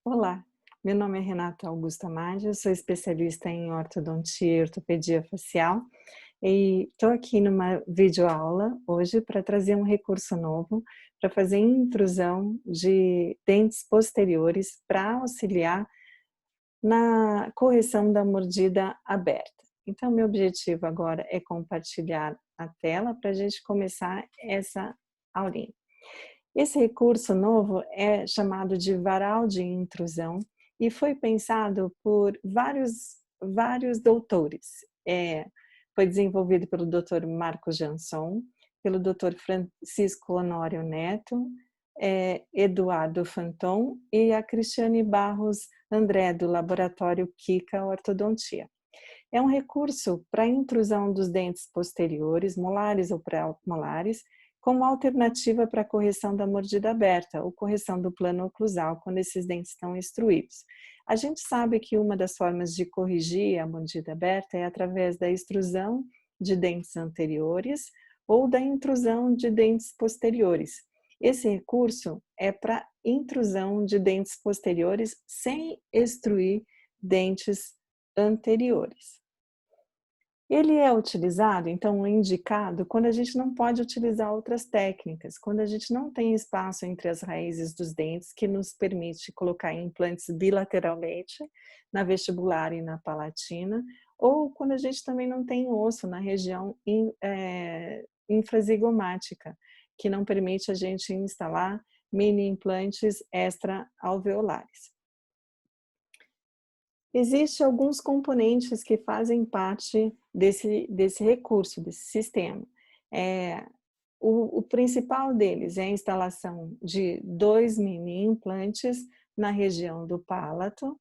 Olá, meu nome é Renata Augusta Maggi, eu sou especialista em ortodontia e ortopedia facial e estou aqui numa videoaula hoje para trazer um recurso novo para fazer intrusão de dentes posteriores para auxiliar na correção da mordida aberta. Então, meu objetivo agora é compartilhar a tela para a gente começar essa aulinha. Esse recurso novo é chamado de varal de intrusão e foi pensado por vários doutores. Foi desenvolvido pelo Dr. Marco Jansson, pelo Dr. Francisco Honório Neto, Eduardo Fanton e a Cristiane Barros André, do Laboratório Kika Ortodontia. É um recurso para intrusão dos dentes posteriores, molares ou pré-molares, como alternativa para a correção da mordida aberta ou correção do plano oclusal quando esses dentes estão extruídos. A gente sabe que uma das formas de corrigir a mordida aberta é através da extrusão de dentes anteriores ou da intrusão de dentes posteriores. Esse recurso é para intrusão de dentes posteriores sem extruir dentes anteriores. Ele é utilizado, então, indicado quando a gente não pode utilizar outras técnicas, quando a gente não tem espaço entre as raízes dos dentes que nos permite colocar implantes bilateralmente na vestibular e na palatina, ou quando a gente também não tem osso na região infrazigomática, que não permite a gente instalar mini implantes extra-alveolares. Existem alguns componentes que fazem parte desse recurso, desse sistema. O principal deles é a instalação de 2 mini implantes na região do palato.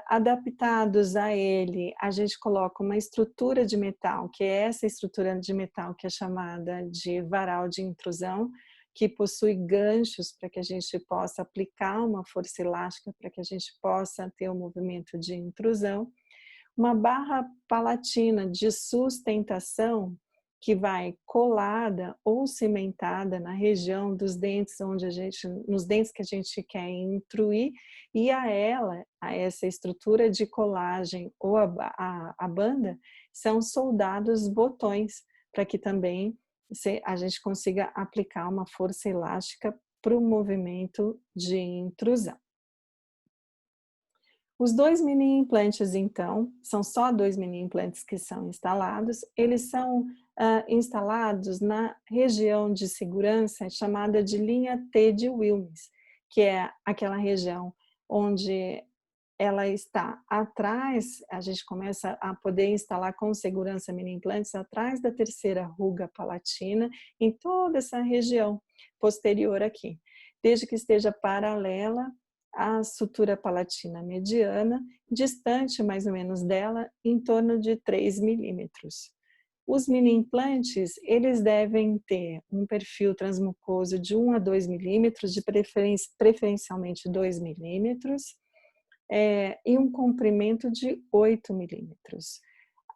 Adaptados a ele, a gente coloca uma estrutura de metal, que é essa estrutura de metal que é chamada de varal de intrusão, que possui ganchos para que a gente possa aplicar uma força elástica, para que a gente possa ter o movimento de intrusão. Uma barra palatina de sustentação que vai colada ou cimentada na região dos dentes nos dentes que a gente quer intruir, e a essa estrutura de colagem ou a banda, são soldados botões, para que também a gente consiga aplicar uma força elástica para o movimento de intrusão. Os 2 mini implantes, então, são só 2 mini implantes que são instalados. Eles são instalados na região de segurança chamada de linha T de Wilms, que é aquela região onde ela está atrás, a gente começa a poder instalar com segurança mini implantes atrás da terceira ruga palatina, em toda essa região posterior aqui, desde que esteja paralela à sutura palatina mediana, distante mais ou menos dela, em torno de 3 milímetros. Os mini implantes, eles devem ter um perfil transmucoso de 1 a 2 milímetros, preferencialmente 2 milímetros, e um comprimento de 8 milímetros.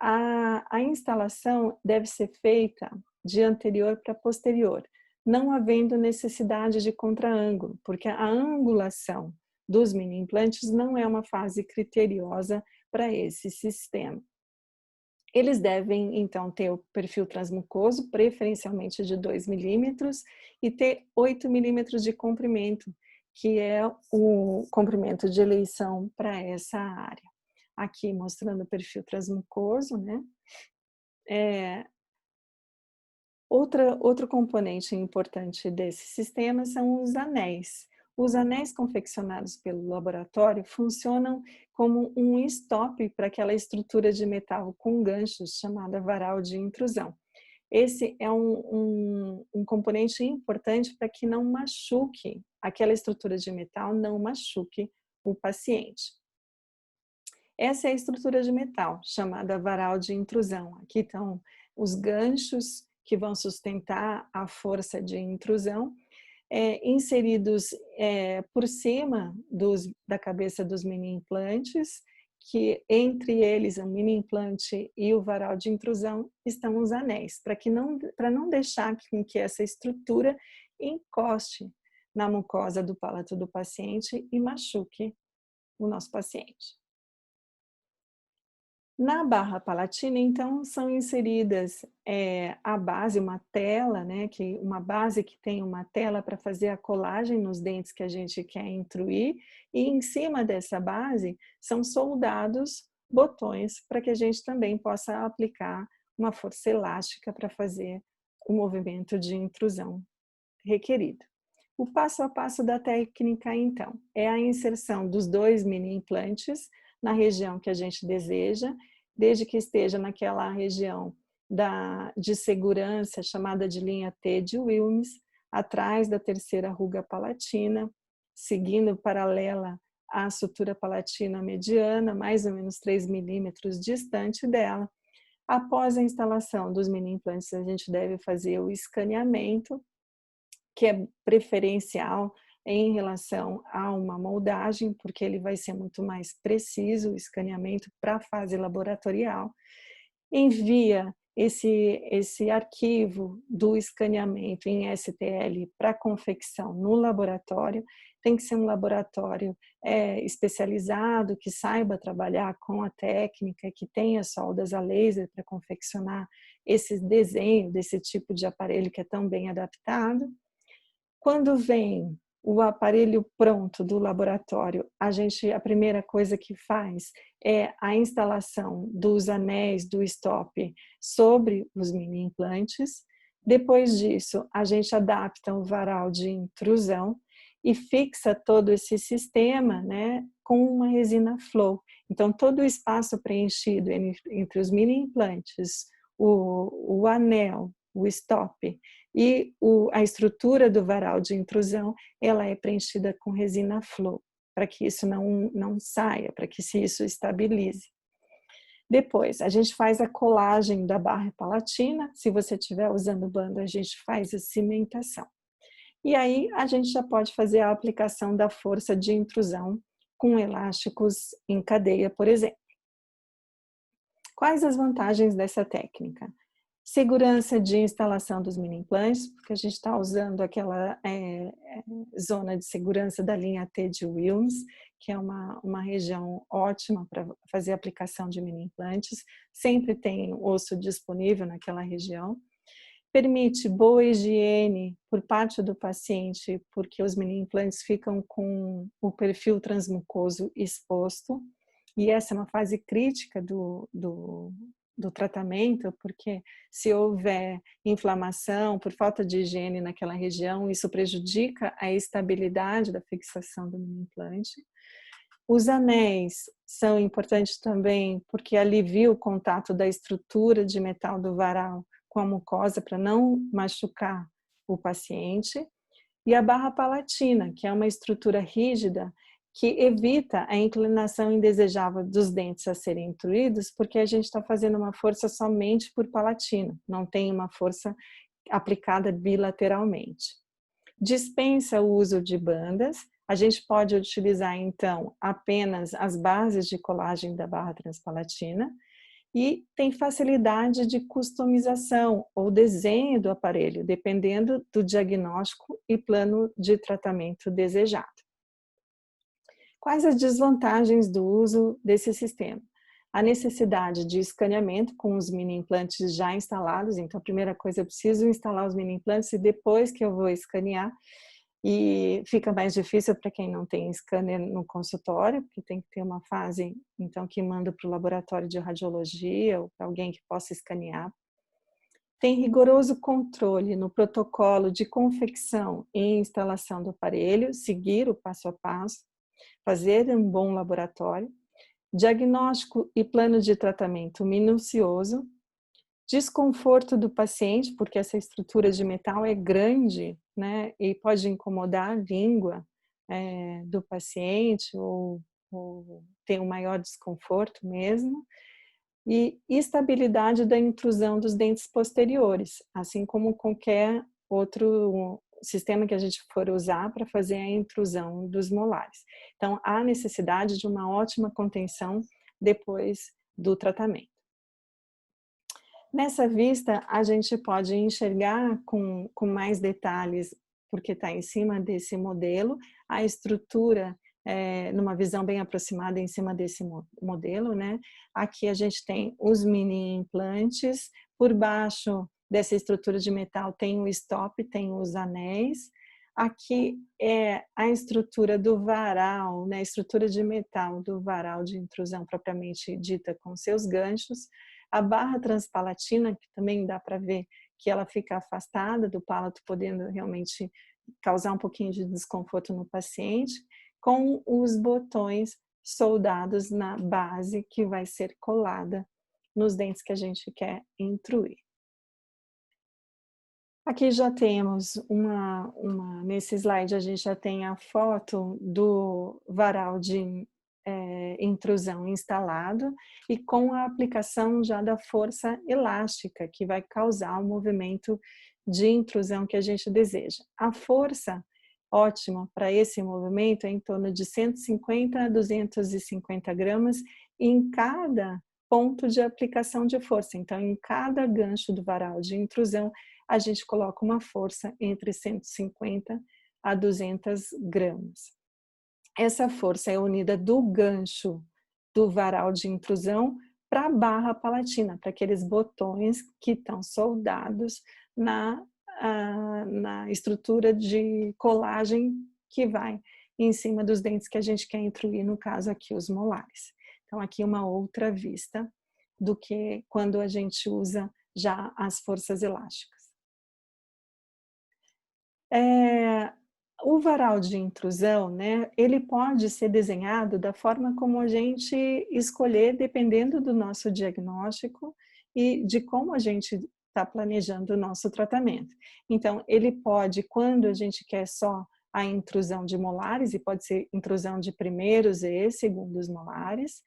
A instalação deve ser feita de anterior para posterior, não havendo necessidade de contraângulo, porque a angulação dos mini implantes não é uma fase criteriosa para esse sistema. Eles devem, então, ter o perfil transmucoso, preferencialmente de 2 milímetros, e ter 8 milímetros de comprimento, que é o comprimento de eleição para essa área. Aqui mostrando o perfil transmucoso, né? Outro componente importante desse sistema são os anéis. Os anéis confeccionados pelo laboratório funcionam como um stop para aquela estrutura de metal com ganchos chamada varal de intrusão. Esse é um componente importante para que não machuque, aquela estrutura de metal não machuque o paciente. Essa é a estrutura de metal, chamada varal de intrusão. Aqui estão os ganchos que vão sustentar a força de intrusão, inseridos por cima da cabeça dos mini implantes, que entre eles, o mini implante e o varal de intrusão, estão os anéis, para não deixar que essa estrutura encoste na mucosa do palato do paciente e machuque o nosso paciente. Na barra palatina, então, são inseridas a base, uma tela, né, uma base que tem uma tela para fazer a colagem nos dentes que a gente quer intruir, e em cima dessa base são soldados botões para que a gente também possa aplicar uma força elástica para fazer o movimento de intrusão requerido. O passo a passo da técnica, então, é a inserção dos 2 mini implantes na região que a gente deseja, desde que esteja naquela região de segurança, chamada de linha T de Wilms, atrás da terceira ruga palatina, seguindo paralela à sutura palatina mediana, mais ou menos 3 milímetros distante dela. Após a instalação dos mini implantes, a gente deve fazer o escaneamento, que é preferencial em relação a uma moldagem, porque ele vai ser muito mais preciso, o escaneamento para a fase laboratorial. Envia esse arquivo do escaneamento em STL para confecção no laboratório. Tem que ser um laboratório especializado, que saiba trabalhar com a técnica, que tenha soldas a laser para confeccionar esse desenho desse tipo de aparelho que é tão bem adaptado. Quando vem o aparelho pronto do laboratório, a primeira coisa que faz é a instalação dos anéis do stop sobre os mini implantes. Depois disso, a gente adapta o varal de intrusão e fixa todo esse sistema, né, com uma resina flow. Então, todo o espaço preenchido entre os mini implantes, o anel, o stop e a estrutura do varal de intrusão, ela é preenchida com resina flow, para que isso não saia, para que isso estabilize. Depois, a gente faz a colagem da barra palatina. Se você estiver usando banda, a gente faz a cimentação. E aí, a gente já pode fazer a aplicação da força de intrusão com elásticos em cadeia, por exemplo. Quais as vantagens dessa técnica? Segurança de instalação dos mini implantes, porque a gente está usando aquela zona de segurança da linha T de Wilms, que é uma região ótima para fazer a aplicação de mini implantes. Sempre tem osso disponível naquela região. Permite boa higiene por parte do paciente, porque os mini implantes ficam com o perfil transmucoso exposto, e essa é uma fase crítica do tratamento, porque se houver inflamação por falta de higiene naquela região, isso prejudica a estabilidade da fixação do mini implante. Os anéis são importantes também porque alivia o contato da estrutura de metal do varal com a mucosa para não machucar o paciente. E a barra palatina, que é uma estrutura rígida que evita a inclinação indesejável dos dentes a serem intruídos, porque a gente está fazendo uma força somente por palatina, não tem uma força aplicada bilateralmente. Dispensa o uso de bandas. A gente pode utilizar, então, apenas as bases de colagem da barra transpalatina, e tem facilidade de customização ou desenho do aparelho, dependendo do diagnóstico e plano de tratamento desejado. Quais as desvantagens do uso desse sistema? A necessidade de escaneamento com os mini implantes já instalados. Então, a primeira coisa, eu preciso instalar os mini implantes e depois que eu vou escanear, e fica mais difícil para quem não tem scanner no consultório, porque tem que ter uma fase, então, que manda para o laboratório de radiologia ou para alguém que possa escanear. Tem rigoroso controle no protocolo de confecção e instalação do aparelho, seguir o passo a passo, fazer um bom laboratório. Diagnóstico e plano de tratamento minucioso. Desconforto do paciente, porque essa estrutura de metal é grande, né, e pode incomodar a língua do paciente ou ter um maior desconforto mesmo. E estabilidade da intrusão dos dentes posteriores, assim como qualquer outro sistema que a gente for usar para fazer a intrusão dos molares. Então, há necessidade de uma ótima contenção depois do tratamento. Nessa vista, a gente pode enxergar com mais detalhes porque está em cima desse modelo, a estrutura, numa visão bem aproximada em cima desse modelo, né? Aqui a gente tem os mini implantes, por baixo dessa estrutura de metal tem o stop, tem os anéis. Aqui é a estrutura do varal, né? A estrutura de metal do varal de intrusão propriamente dita, com seus ganchos. A barra transpalatina, que também dá para ver que ela fica afastada do palato, podendo realmente causar um pouquinho de desconforto no paciente, com os botões soldados na base que vai ser colada nos dentes que a gente quer intruir. Aqui já temos nesse slide a gente já tem a foto do varal de intrusão instalado e com a aplicação já da força elástica que vai causar o movimento de intrusão que a gente deseja. A força ótima para esse movimento é em torno de 150 a 250 gramas em cada ponto de aplicação de força. Então, em cada gancho do varal de intrusão, a gente coloca uma força entre 150 a 200 gramas. Essa força é unida do gancho do varal de intrusão para a barra palatina, para aqueles botões que estão soldados na estrutura de colagem que vai em cima dos dentes que a gente quer intruir, no caso aqui os molares. Então aqui uma outra vista do que quando a gente usa já as forças elásticas. O varal de intrusão, né, ele pode ser desenhado da forma como a gente escolher, dependendo do nosso diagnóstico e de como a gente está planejando o nosso tratamento. Então, ele pode, quando a gente quer só a intrusão de molares, e pode ser intrusão de primeiros e segundos molares,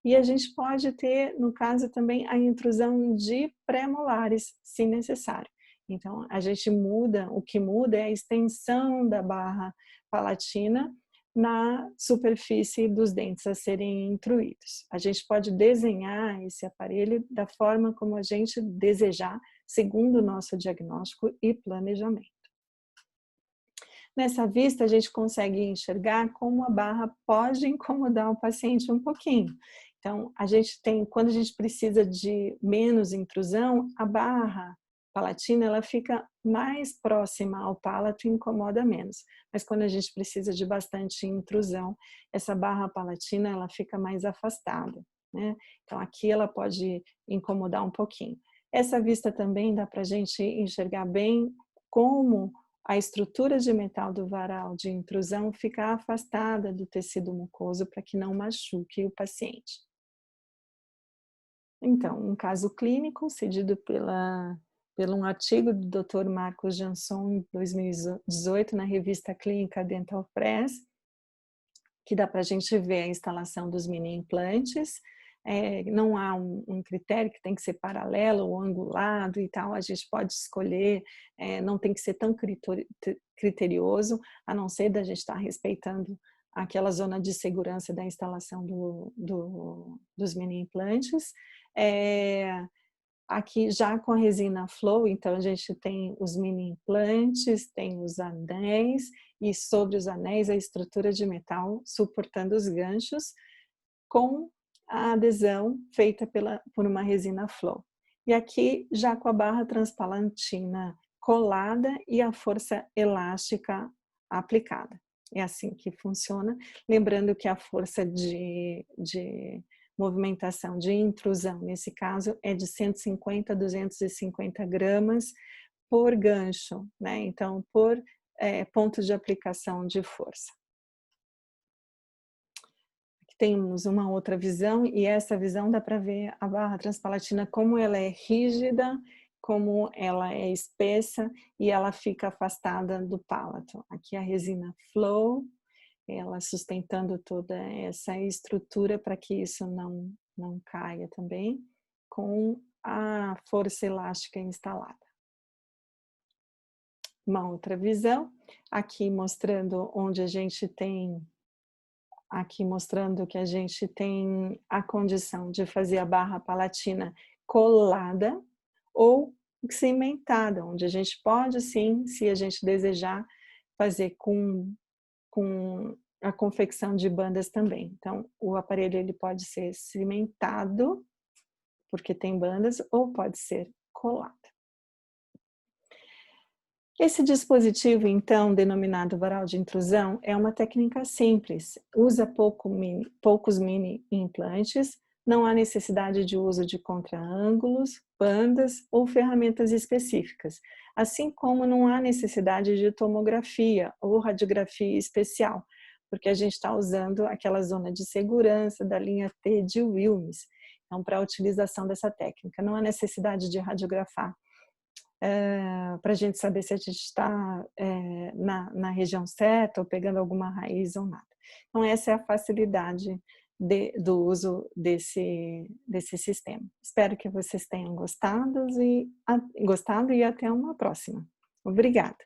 e a gente pode ter, no caso também, a intrusão de pré-molares, se necessário. Então, a gente muda, o que muda é a extensão da barra palatina na superfície dos dentes a serem intruídos. A gente pode desenhar esse aparelho da forma como a gente desejar, segundo o nosso diagnóstico e planejamento. Nessa vista, a gente consegue enxergar como a barra pode incomodar o paciente um pouquinho. Então, a gente tem, quando a gente precisa de menos intrusão, a barra palatina ela fica mais próxima ao palato e incomoda menos. Mas quando a gente precisa de bastante intrusão, essa barra palatina ela fica mais afastada, né? Então aqui ela pode incomodar um pouquinho. Essa vista também dá para a gente enxergar bem como a estrutura de metal do varal de intrusão fica afastada do tecido mucoso para que não machuque o paciente. Então, um caso clínico cedido pelo um artigo do Dr. Marcos Jansson, em 2018, na revista Clínica Dental Press, que dá para a gente ver a instalação dos mini implantes. Não há um critério que tem que ser paralelo ou angulado e tal, a gente pode escolher, não tem que ser tão criterioso, a não ser da gente estar respeitando aquela zona de segurança da instalação dos mini implantes. Aqui já com a resina Flow, então a gente tem os mini implantes, tem os anéis e sobre os anéis a estrutura de metal suportando os ganchos com a adesão feita por uma resina Flow. E aqui já com a barra transpalantina colada e a força elástica aplicada. É assim que funciona. Lembrando que a força de movimentação de intrusão, nesse caso, é de 150 a 250 gramas por gancho, né? Então, por ponto de aplicação de força. Aqui temos uma outra visão, e essa visão dá para ver a barra transpalatina como ela é rígida, como ela é espessa e ela fica afastada do palato. Aqui a resina Flow, ela sustentando toda essa estrutura para que isso não caia também, com a força elástica instalada. Uma outra visão, aqui mostrando onde a gente tem, aqui mostrando que a gente tem a condição de fazer a barra palatina colada ou cimentada, onde a gente pode sim, se a gente desejar, fazer com a confecção de bandas também. Então, o aparelho ele pode ser cimentado, porque tem bandas, ou pode ser colado. Esse dispositivo, então, denominado varal de intrusão, é uma técnica simples, usa poucos mini implantes, não há necessidade de uso de contraângulos, bandas ou ferramentas específicas, assim como não há necessidade de tomografia ou radiografia especial, porque a gente está usando aquela zona de segurança da linha T de Wilms. Então, para a utilização dessa técnica, não há necessidade de radiografar para a gente saber se a gente está na região certa ou pegando alguma raiz ou nada. Então, essa é a facilidade do uso desse sistema. Espero que vocês tenham gostado e até uma próxima. Obrigada.